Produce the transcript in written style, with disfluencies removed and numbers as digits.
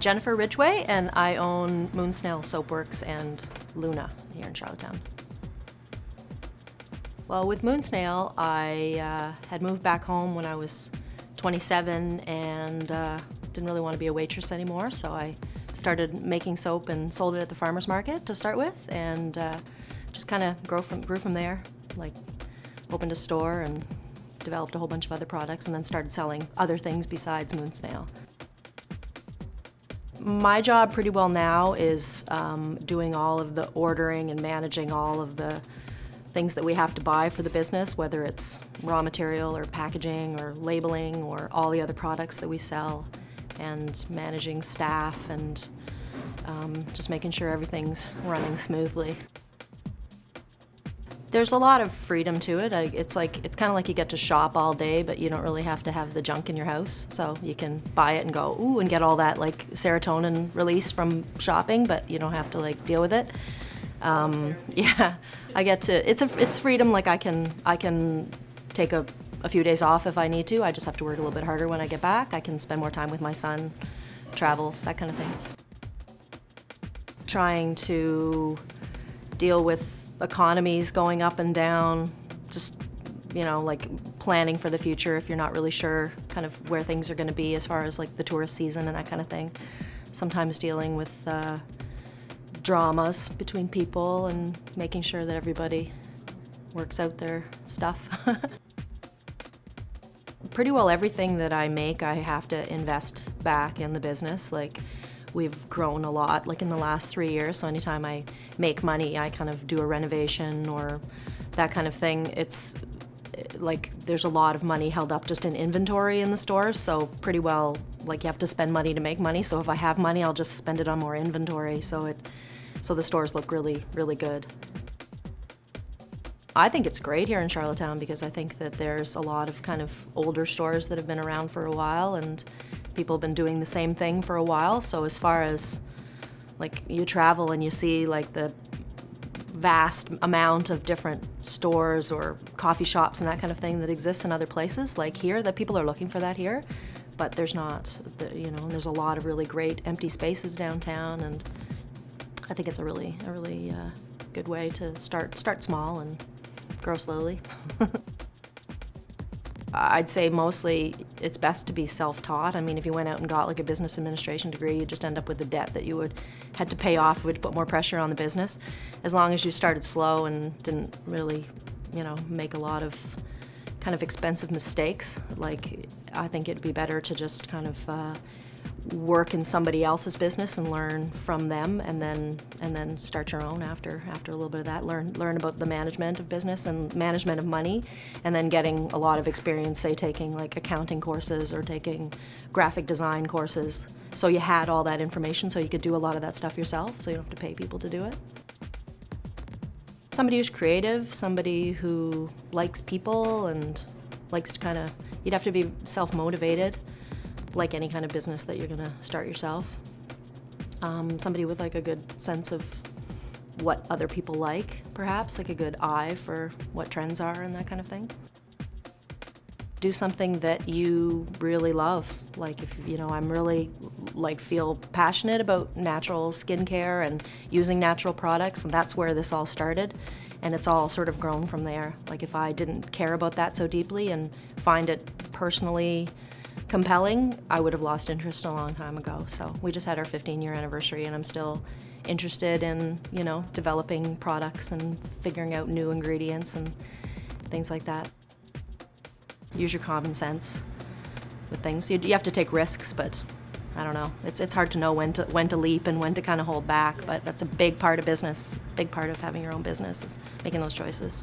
Jennifer Ridgeway, and I own Moonsnail Soapworks and Luna here in Charlottetown. Well, with Moonsnail, I had moved back home when I was 27 and didn't really want to be a waitress anymore, so I started making soap and sold it at the farmer's market to start with, and just kind of grew from there. Like, opened a store and developed a whole bunch of other products, and then started selling other things besides Moonsnail. My job pretty well now is doing all of the ordering and managing all of the things that we have to buy for the business, whether it's raw material or packaging or labeling or all the other products that we sell, and managing staff and just making sure everything's running smoothly. There's a lot of freedom to it. It's kind of like you get to shop all day, but you don't really have to have the junk in your house. So you can buy it and go, ooh, and get all that like serotonin release from shopping, but you don't have to like deal with it. Yeah, I get to. It's freedom. Like I can take a few days off if I need to. I just have to work a little bit harder when I get back. I can spend more time with my son, travel, that kind of thing. Trying to deal with economies going up and down, just, you know, like planning for the future if you're not really sure kind of where things are going to be as far as like the tourist season and that kind of thing. Sometimes dealing with dramas between people and making sure that everybody works out their stuff. Pretty well everything that I make, I have to invest back in the business. Like, we've grown a lot, like in the last 3 years, so anytime I make money, I kind of do a renovation or that kind of thing. It's like there's a lot of money held up just in inventory in the stores, so pretty well, like, you have to spend money to make money, so if I have money, I'll just spend it on more inventory, so the stores look really, really good. I think it's great here in Charlottetown because I think that there's a lot of kind of older stores that have been around for a while, and people have been doing the same thing for a while. So as far as like you travel and you see like the vast amount of different stores or coffee shops and that kind of thing that exists in other places, like here, that people are looking for that here, but there's not. You know, there's a lot of really great empty spaces downtown, and I think it's a really good way to start small and grow slowly. I'd say mostly it's best to be self-taught. I mean, if you went out and got like a business administration degree, you'd just end up with the debt that you had to pay off, would put more pressure on the business. As long as you started slow and didn't really, you know, make a lot of kind of expensive mistakes, like, I think it'd be better to just kind of work in somebody else's business and learn from them, and then start your own after a little bit of that. Learn about the management of business and management of money, and then getting a lot of experience, say taking like accounting courses or taking graphic design courses, so you had all that information so you could do a lot of that stuff yourself, so you don't have to pay people to do it. Somebody who's creative, somebody who likes people and likes to kind of, you'd have to be self-motivated, like any kind of business that you're going to start yourself. Somebody with like a good sense of what other people like, perhaps, like a good eye for what trends are and that kind of thing. Do something that you really love. Like, if, you know, I'm really like feel passionate about natural skincare and using natural products, and that's where this all started, and it's all sort of grown from there. Like, if I didn't care about that so deeply and find it personally compelling, I would have lost interest a long time ago. So we just had our 15-year anniversary, and I'm still interested in, you know, developing products and figuring out new ingredients and things like that. Use your common sense with things. You have to take risks, but I don't know. It's hard to know when to leap and when to kind of hold back, but that's a big part of business. Big part of having your own business is making those choices.